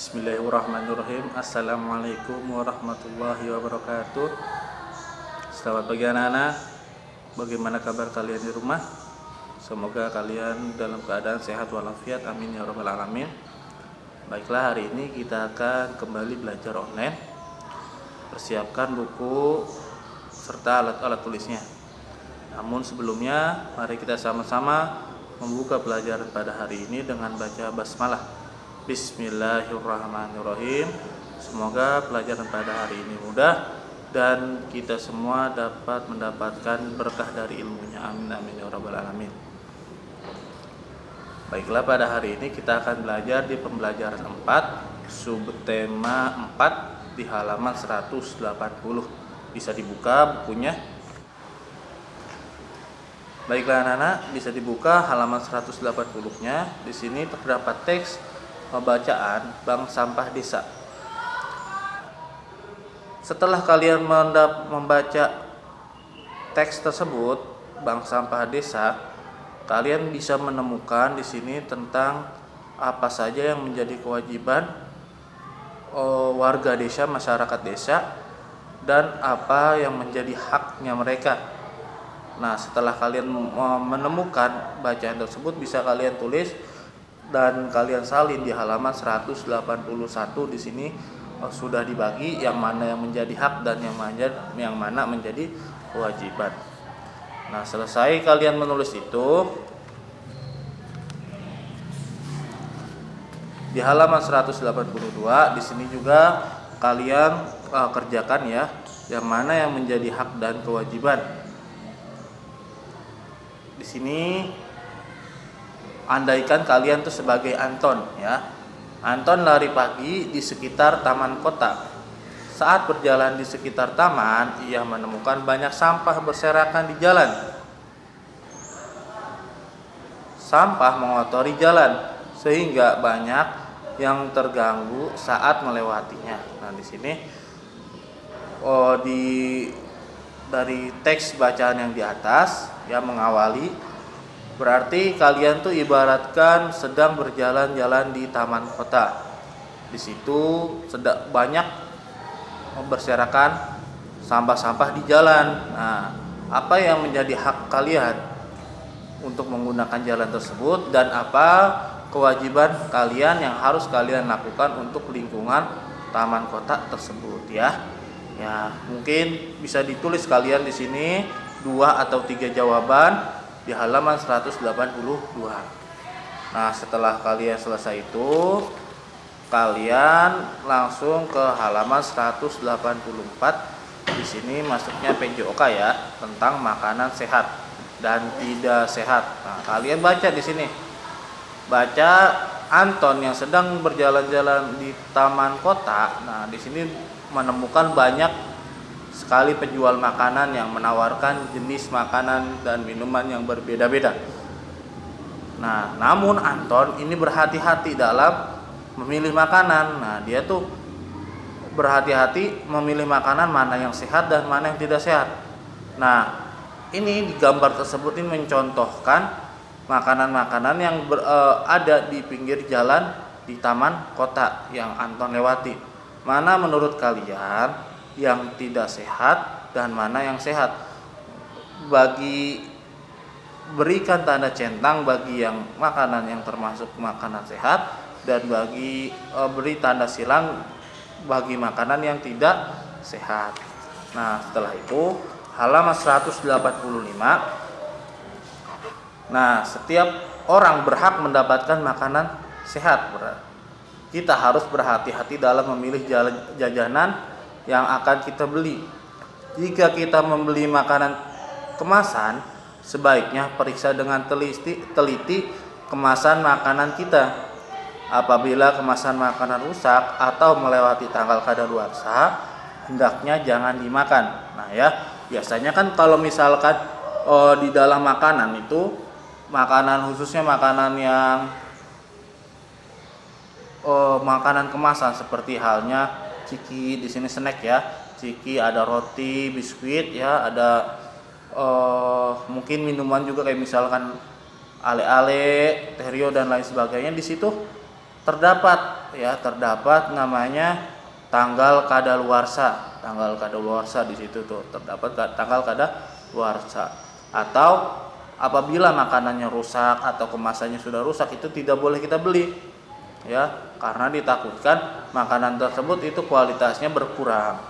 Bismillahirrahmanirrahim. Assalamualaikum warahmatullahi wabarakatuh. Selamat pagi anak-anak. Bagaimana kabar kalian di rumah? Semoga kalian dalam keadaan sehat walafiat. Amin ya rabbal alamin. Baiklah, hari ini kita akan kembali belajar online. Persiapkan buku serta alat-alat tulisnya. Namun sebelumnya, mari kita sama-sama membuka pelajaran pada hari ini dengan baca basmalah. Bismillahirrahmanirrahim. Semoga pelajaran pada hari ini mudah dan kita semua dapat mendapatkan berkah dari ilmunya. Amin amin ya rabbal alamin. Baiklah, pada hari ini kita akan belajar di pembelajaran 4, subtema 4 di halaman 180. Bisa dibuka bukunya. Baiklah anak-anak, bisa dibuka halaman 180-nya. Di sini terdapat teks pembacaan bank sampah desa. Setelah kalian membaca teks tersebut, bank sampah desa, kalian bisa menemukan di sini tentang apa saja yang menjadi kewajiban warga desa, masyarakat desa, dan apa yang menjadi haknya mereka. Nah, setelah kalian menemukan bacaan tersebut, bisa kalian tulis dan kalian salin di halaman 181. Di sini sudah dibagi yang mana yang menjadi hak dan yang mana menjadi kewajiban. Nah, selesai kalian menulis itu, di halaman 182 di sini juga kalian kerjakan ya, yang mana yang menjadi hak dan kewajiban. Di sini andaikan kalian tuh sebagai Anton ya. Anton lari pagi di sekitar taman kota. Saat berjalan di sekitar taman, ia menemukan banyak sampah berserakan di jalan. Sampah mengotori jalan sehingga banyak yang terganggu saat melewatinya. Nah, di sini dari teks bacaan yang di atas yang mengawali, berarti kalian tuh ibaratkan sedang berjalan-jalan di taman kota. Di situ sedang banyak berserakan sampah-sampah di jalan. Nah, apa yang menjadi hak kalian untuk menggunakan jalan tersebut dan apa kewajiban kalian yang harus kalian lakukan untuk lingkungan taman kota tersebut ya. Ya, mungkin bisa ditulis kalian di sini 2 atau 3 jawaban di halaman 182. Nah, setelah kalian selesai itu, kalian langsung ke halaman 184. Di sini masuknya PJOK ya, tentang makanan sehat dan tidak sehat. Nah, kalian baca di sini. Baca Anton yang sedang berjalan-jalan di taman kota. Nah, di sini menemukan banyak sekali penjual makanan yang menawarkan jenis makanan dan minuman yang berbeda-beda. Nah, namun Anton ini berhati-hati dalam memilih makanan. Nah, dia tuh berhati-hati memilih makanan mana yang sehat dan mana yang tidak sehat. Nah, ini di gambar tersebut ini mencontohkan makanan-makanan yang ada di pinggir jalan di taman kota yang Anton lewati. Mana menurut kalian yang tidak sehat dan mana yang sehat? Berikan tanda centang bagi yang makanan yang termasuk makanan sehat dan beri tanda silang bagi makanan yang tidak sehat. Nah, setelah itu halaman 185. Nah, setiap orang berhak mendapatkan makanan sehat. Kita harus berhati-hati dalam memilih jajanan yang akan kita beli. Jika kita membeli makanan kemasan, sebaiknya periksa dengan teliti kemasan makanan kita. Apabila kemasan makanan rusak atau melewati tanggal kadaluarsa, hendaknya jangan dimakan. Nah ya, biasanya kan kalau misalkan di dalam makanan itu, makanan khususnya makanan yang makanan kemasan seperti halnya ciki, di sini snack ya. Ciki, ada roti, biskuit ya, ada mungkin minuman juga kayak misalkan ale-ale, teh rio dan lain sebagainya. Di situ terdapat namanya tanggal kadaluarsa. Tanggal kadaluarsa di situ tuh terdapat tanggal kadaluarsa. Atau apabila makanannya rusak atau kemasannya sudah rusak, itu tidak boleh kita beli, ya, karena ditakutkan makanan tersebut itu kualitasnya berkurang,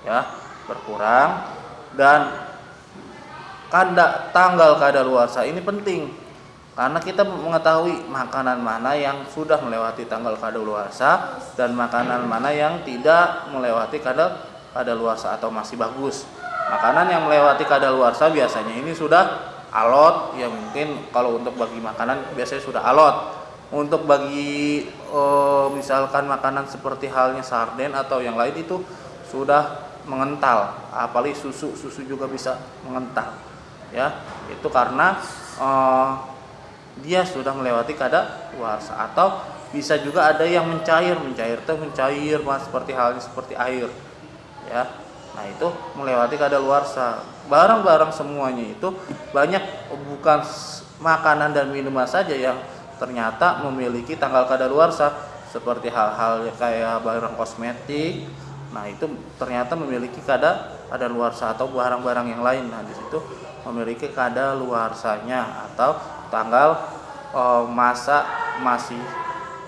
ya, berkurang. Dan tanggal kadaluarsa ini penting karena kita mengetahui makanan mana yang sudah melewati tanggal kadaluarsa dan makanan mana yang tidak melewati kadaluarsa atau masih bagus. Makanan yang melewati kadaluarsa biasanya ini sudah alot, ya mungkin kalau untuk bagi makanan biasanya sudah alot. Untuk bagi misalkan makanan seperti halnya sarden atau yang lain itu sudah mengental, apalagi susu juga bisa mengental, ya, itu karena dia sudah melewati kadaluarsa. Atau bisa juga ada yang mencair mas, seperti halnya seperti air, ya. Nah, itu melewati kadaluarsa. Barang-barang semuanya itu banyak, bukan makanan dan minuman saja yang ternyata memiliki tanggal kadaluarsa, seperti hal-hal kayak barang kosmetik. Nah, itu ternyata memiliki kadaluarsa, atau barang-barang yang lain. Nah, di situ memiliki kadaluarsanya atau tanggal masa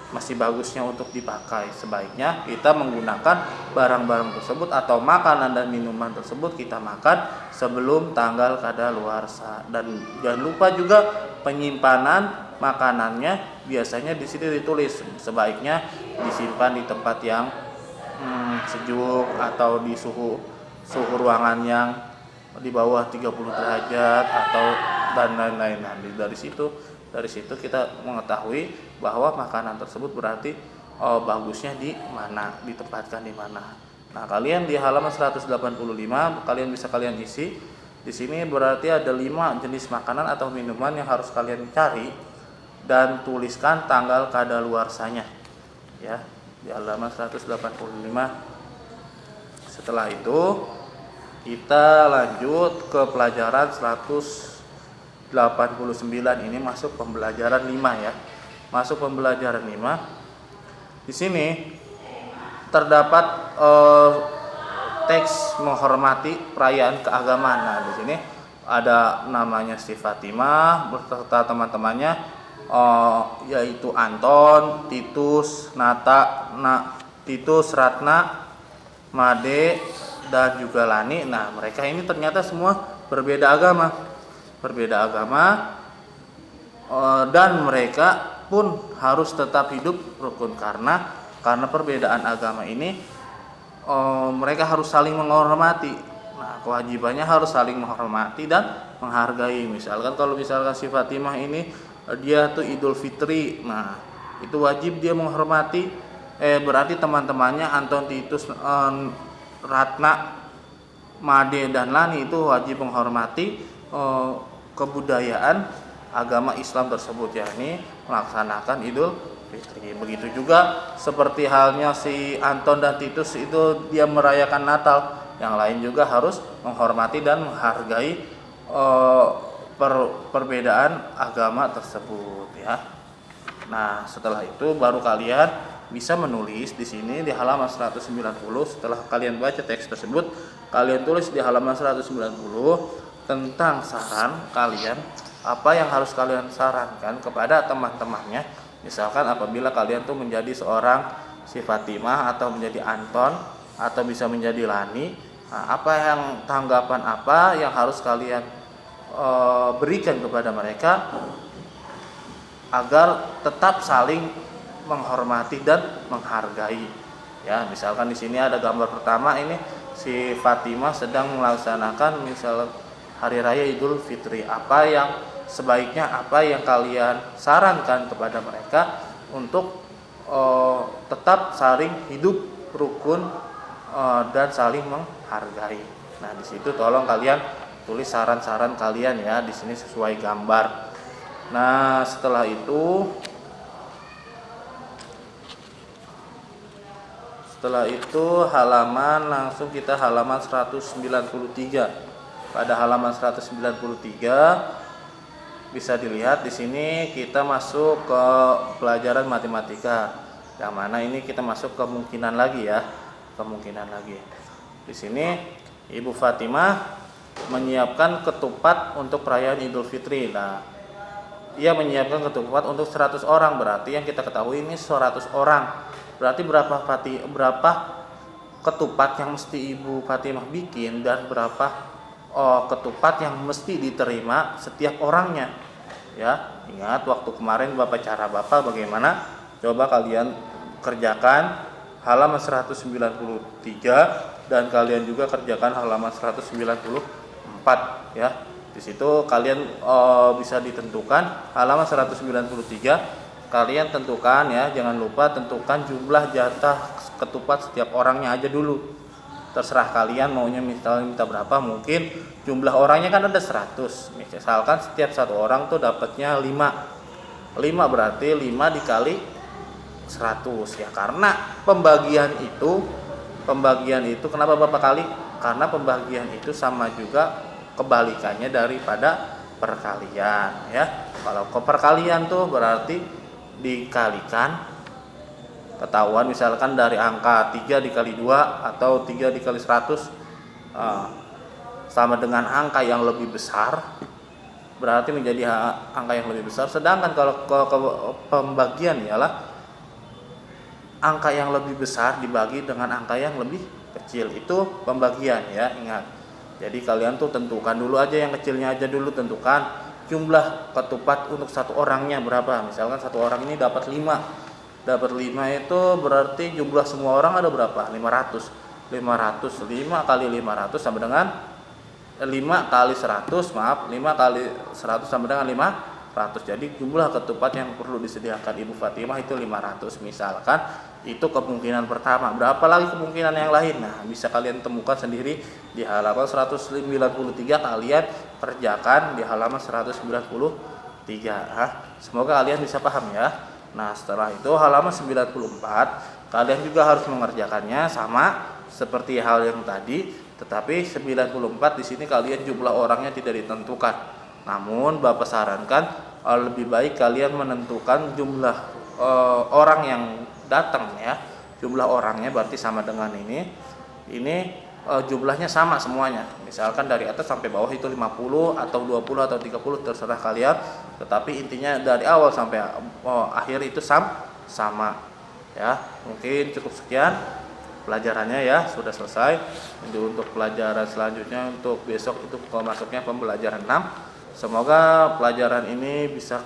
masih bagusnya untuk dipakai. Sebaiknya kita menggunakan barang-barang tersebut atau makanan dan minuman tersebut kita makan sebelum tanggal kadaluarsa. Dan jangan lupa juga penyimpanan makanannya, biasanya di sini ditulis sebaiknya disimpan di tempat yang sejuk atau di suhu ruangan yang di bawah 30 derajat atau dan lain-lain. Nah, dari situ kita mengetahui bahwa makanan tersebut berarti bagusnya di mana, ditempatkan di mana. Nah, kalian di halaman 185 kalian bisa isi. Di sini berarti ada 5 jenis makanan atau minuman yang harus kalian cari dan tuliskan tanggal kadaluarsanya, ya, di halaman 185. Setelah itu kita lanjut ke pelajaran 189. Ini masuk pembelajaran 5, ya. Masuk pembelajaran 5. Di sini terdapat teks menghormati perayaan keagamaan. Nah, di sini ada namanya Sri Fatimah beserta teman-temannya, yaitu Anton, Titus, Ratna, Made, dan juga Lani. Nah, mereka ini ternyata semua berbeda agama, dan mereka pun harus tetap hidup rukun karena perbedaan agama ini mereka harus saling menghormati. Nah, kewajibannya harus saling menghormati dan menghargai. Misalkan si Fatimah ini dia tuh Idul Fitri, nah itu wajib dia menghormati. Berarti teman-temannya Anton, Titus, Ratna, Made, dan Lani itu wajib menghormati kebudayaan agama Islam tersebut, yakni melaksanakan Idul Fitri. Begitu juga seperti halnya si Anton dan Titus itu dia merayakan Natal, yang lain juga harus menghormati dan menghargai perbedaan agama tersebut, ya. Nah, setelah itu baru kalian bisa menulis di sini di halaman 190. Setelah kalian baca teks tersebut, kalian tulis di halaman 190 tentang saran kalian, apa yang harus kalian sarankan kepada teman-temannya. Misalkan apabila kalian tuh menjadi seorang si Fatimah atau menjadi Anton atau bisa menjadi Lani, nah, tanggapan apa yang harus kalian berikan kepada mereka agar tetap saling menghormati dan menghargai, ya. Misalkan di sini ada gambar pertama, ini si Fatimah sedang melaksanakan misal hari raya Idul Fitri. Apa yang kalian sarankan kepada mereka untuk tetap saling hidup rukun dan saling menghargai. Nah, di situ tolong kalian tulis saran-saran kalian, ya, di sini sesuai gambar. Nah, setelah itu langsung kita halaman 193. Pada halaman 193 bisa dilihat di sini kita masuk ke pelajaran matematika. Yang mana ini kita masuk kemungkinan lagi ya. Kemungkinan lagi. Di sini Ibu Fatimah menyiapkan ketupat untuk perayaan Idul Fitri. Nah, ia menyiapkan ketupat untuk 100 orang, berarti yang kita ketahui ini 100 orang. Berarti berapa ketupat yang mesti Ibu Fatimah bikin dan berapa ketupat yang mesti diterima setiap orangnya. Ya, ingat waktu kemarin Bapak cara Bapak bagaimana? Coba kalian kerjakan halaman 193 dan kalian juga kerjakan halaman 194 ya. Di situ kalian bisa ditentukan halaman 193, kalian tentukan ya, jangan lupa tentukan jumlah jatah ketupat setiap orangnya aja dulu. Terserah kalian maunya misalnya minta berapa, mungkin jumlah orangnya kan ada 100. Misalkan setiap satu orang tuh dapatnya 5. 5 berarti 5 dikali 100 ya, karena pembagian itu kenapa Bapak kali? Karena pembagian itu sama juga kebalikannya daripada perkalian ya. Kalau ke perkalian tuh berarti dikalikan, ketahuan misalkan dari angka 3 dikali 2 atau 3 dikali 100 sama dengan angka yang lebih besar, berarti menjadi angka yang lebih besar. Sedangkan kalau ke pembagian ialah angka yang lebih besar dibagi dengan angka yang lebih kecil, itu pembagian ya, ingat. Jadi kalian tuh tentukan dulu aja yang kecilnya aja dulu, tentukan jumlah ketupat untuk satu orangnya berapa. Misalkan satu orang ini dapat 5. Dapat 5 itu berarti jumlah semua orang ada berapa? 500. 5 kali 500 sama dengan 5 kali 100, maaf, 5 kali 100 sama dengan 500. Jadi jumlah ketupat yang perlu disediakan Ibu Fatimah itu 500 misalkan. Itu kemungkinan pertama. Berapa lagi kemungkinan yang lain? Nah, bisa kalian temukan sendiri di halaman 193, kalian kerjakan di halaman 193. Semoga kalian bisa paham ya. Nah, setelah itu halaman 94 kalian juga harus mengerjakannya sama seperti hal yang tadi, tetapi 94 di sini kalian jumlah orangnya tidak ditentukan. Namun Bapak sarankan lebih baik kalian menentukan jumlah orang yang datang ya. Jumlah orangnya berarti sama dengan ini jumlahnya sama semuanya. Misalkan dari atas sampai bawah itu 50 atau 20 atau 30 terserah kalian. Tetapi intinya dari awal sampai akhir itu sama ya. Mungkin cukup sekian pelajarannya ya, sudah selesai. Untuk pelajaran selanjutnya untuk besok itu masuknya pembelajaran 6. Semoga pelajaran ini bisa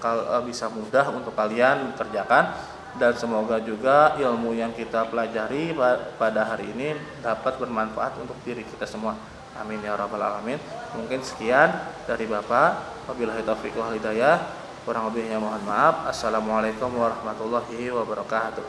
mudah untuk kalian kerjakan, dan semoga juga ilmu yang kita pelajari pada hari ini dapat bermanfaat untuk diri kita semua. Amin ya rabbal alamin. Mungkin sekian dari Bapak. Wabillahi taufiq wal hidayah. Kurang lebihnya mohon maaf. Assalamualaikum warahmatullahi wabarakatuh.